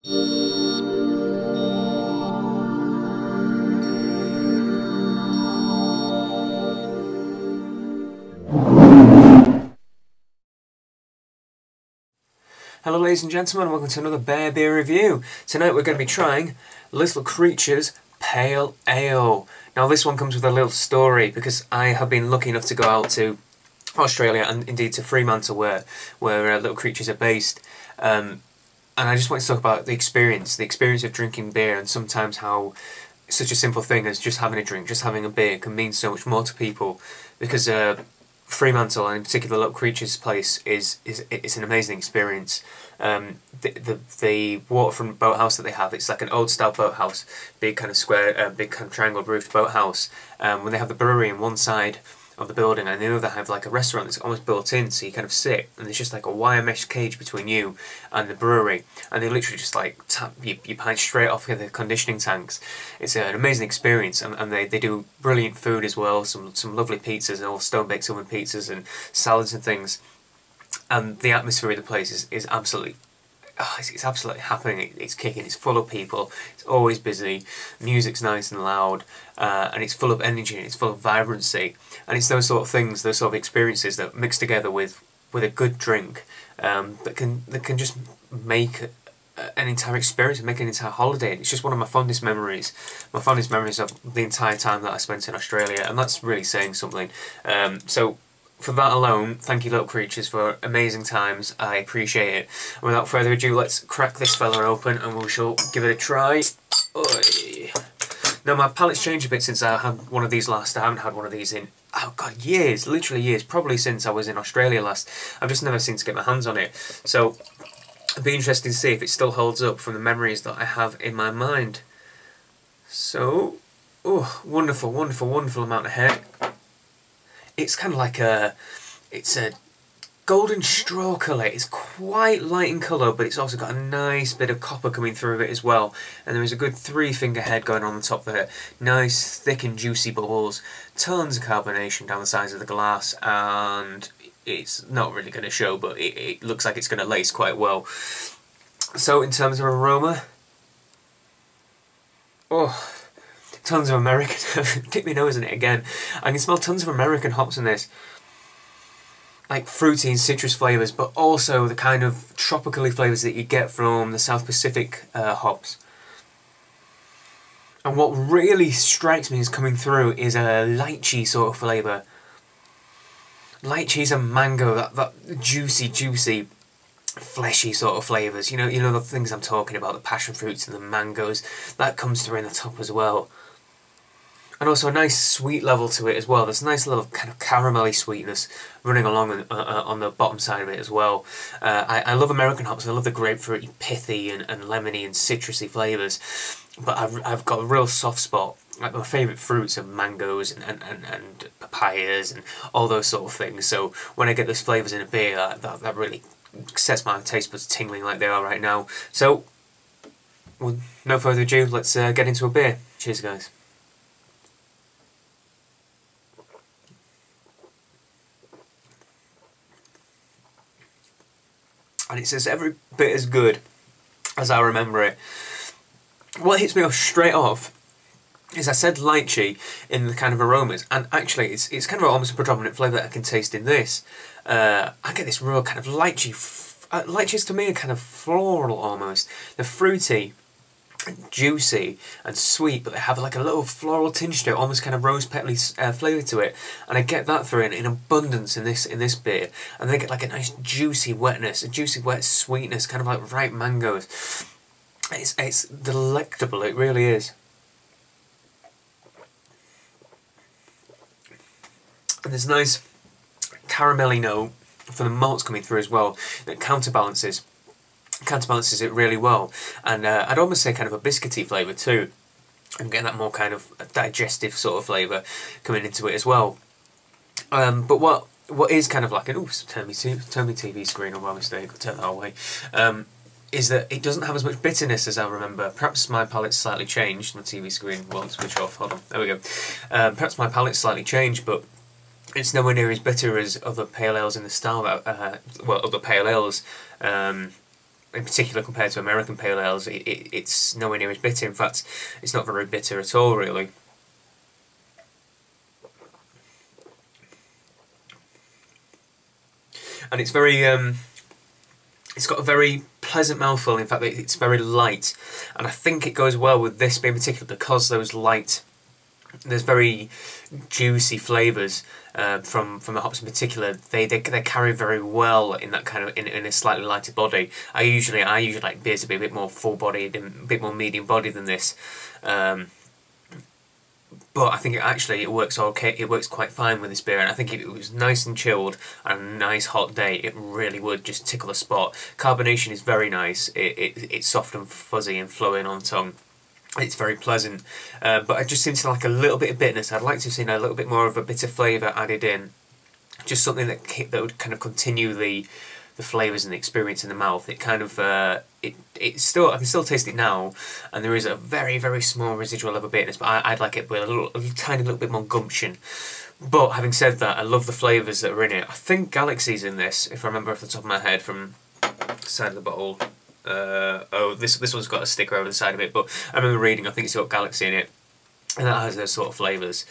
Hello ladies and gentlemen, welcome to another beer review. Tonight we're going to be trying Little Creatures Pale Ale. Now this one comes with a little story because I have been lucky enough to go out to Australia and indeed to Fremantle where Little Creatures are based. And I just want to talk about the experience of drinking beer, and sometimes how such a simple thing as just having a drink, just having a beer can mean so much more to people, because Fremantle, and in particular Little Creatures place, is an amazing experience. The waterfront boathouse that they have, it's like an old style boathouse, big kind of square, big kind of triangle roofed boathouse. When they have the brewery on one side of the building, and the other have like a restaurant that's almost built in, so you kind of sit and there's just like a wire mesh cage between you and the brewery, and they literally just like tap you pint straight off of the conditioning tanks. It's an amazing experience, and they do brilliant food as well, some lovely pizzas, and all stone baked oven pizzas and salads and things, and the atmosphere of the place is absolutely it's absolutely happening. It's kicking. It's full of people. It's always busy. Music's nice and loud, and it's full of energy. And it's full of vibrancy. And it's those sort of things, those sort of experiences that mix together with a good drink, that can just make an entire experience and make an entire holiday. And it's just one of my fondest memories. My fondest memories of the entire time that I spent in Australia, and that's really saying something. So. For that alone, thank you Little Creatures for amazing times. I appreciate it. And without further ado, let's crack this fella open and we shall give it a try. Oy. Now my palate's changed a bit since I had one of these last. I haven't had one of these in, oh god, years, literally years. Probably since I was in Australia last. I've just never seemed to get my hands on it. So it'd be interesting to see if it still holds up from the memories that I have in my mind. So, oh, wonderful, wonderful, wonderful amount of head. It's kind of like it's a golden straw colour. It's quite light in colour, but it's also got a nice bit of copper coming through it as well. And there is a good 3-finger head going on the top there. Nice, thick and juicy bubbles. Tons of carbonation down the sides of the glass, and it's not really going to show, but it looks like it's going to lace quite well. So in terms of aroma, oh, tons of American, dip my nose in it again. I can smell tons of American hops in this. Like fruity and citrus flavours, but also the kind of tropically flavours that you get from the South Pacific hops. And what really strikes me as coming through is a lychee sort of flavour. Lychees and mango, that juicy, fleshy sort of flavours. You know the things I'm talking about, the passion fruits and the mangoes. That comes through in the top as well. And also a nice sweet level to it as well. There's a nice little kind of caramelly sweetness running along on the bottom side of it as well. I love American hops. I love the grapefruity, pithy and lemony and citrusy flavours. But I've got a real soft spot. Like my favourite fruits are mangoes and papayas and all those sort of things. So when I get those flavours in a beer, that really sets my taste buds tingling like they are right now. So, with no further ado, let's get into a beer. Cheers guys. And it says every bit as good as I remember it. What hits me off straight off is I said lychee in the kind of aromas, and actually it's kind of almost a predominant flavour that I can taste in this. I get this real kind of lychee. Lychees to me are kind of floral almost. They're fruity, juicy and sweet, but they have like a little floral tinge to it, almost kind of rose petally flavour to it, and I get that through in abundance in this beer. And then I get like a nice juicy wetness, a juicy wet sweetness, kind of like ripe mangoes. It's delectable, it really is. And there's a nice caramelly note for the malts coming through as well that counterbalances it really well, and I'd almost say kind of a biscuity flavour too. I'm getting that more kind of digestive sort of flavour coming into it as well. But what is kind of like an oops, turn me TV screen on my mistake, I'll turn that away. Is that it doesn't have as much bitterness as I remember. Perhaps my palate's slightly changed. My TV screen won't switch off. Hold on, there we go. Perhaps my palate's slightly changed, but it's nowhere near as bitter as other pale ales in the style that well, other pale ales in particular compared to American pale ales, it's nowhere near as bitter. In fact, it's not very bitter at all, really. And it's very, it's got a very pleasant mouthfeel. In fact, it's very light, and I think it goes well with this being particular because there's very juicy flavours from the hops in particular. They carry very well in that kind of in a slightly lighter body. I usually like beers to be a bit more full bodied and a bit more medium bodied than this. But I think it works okay. It works quite fine with this beer, and I think if it was nice and chilled on a nice hot day, it really would just tickle the spot. Carbonation is very nice. It's soft and fuzzy and flowing on tongue. It's very pleasant, but I just seem to like a little bit of bitterness. I'd like to have seen a little bit more of a bitter flavour added in. Just something that would kind of continue the flavours and the experience in the mouth. It kind of it's still, I can still taste it now, and there is a very, very small residual of a bitterness, but I'd like it with a tiny little bit more gumption. But having said that, I love the flavours that are in it. I think Galaxy's in this, if I remember off the top of my head from the side of the bottle. Oh, this one's got a sticker over the side of it, but I remember reading, I think it's got Galaxy in it, and that has those sort of flavours.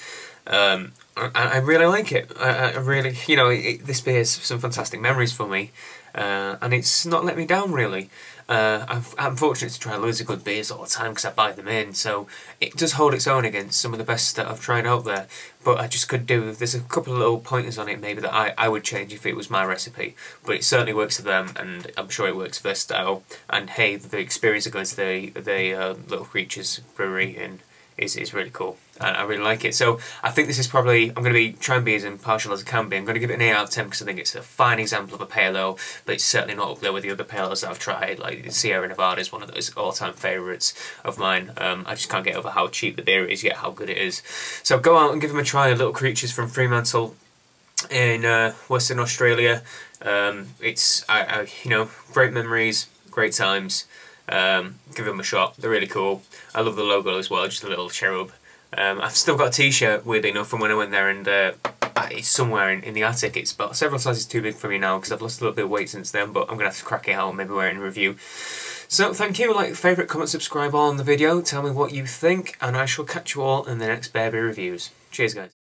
I really like it. I really, you know, this beer has some fantastic memories for me, and it's not let me down really. I'm fortunate to try loads of good beers all the time because I buy them in, so it does hold its own against some of the best that I've tried out there. But I just could do, there's a couple of little pointers on it maybe that I would change if it was my recipe, but it certainly works for them, and I'm sure it works for their style. And hey, the experience of going to the Little Creatures brewery is really cool, and I really like it. So I think this is probably, I'm going to be trying to be as impartial as I can be. I'm going to give it an 8 out of 10 because I think it's a fine example of a pale ale, but it's certainly not up there with the other pale ales that I've tried. Like Sierra Nevada is one of those all-time favourites of mine. I just can't get over how cheap the beer is, yet how good it is. So go out and give them a try. Little Creatures from Fremantle in Western Australia. It's you know, great memories, great times. Give them a shot, they're really cool. I love the logo as well, just a little cherub. I've still got a t-shirt, weirdly enough, from when I went there, and it's somewhere in the attic. It's about several sizes too big for me now because I've lost a little bit of weight since then, but I'm going to have to crack it out and maybe wear it in review. So thank you, like, favourite, comment, subscribe all on the video, tell me what you think, and I shall catch you all in the next Bear Beer Reviews. Cheers guys.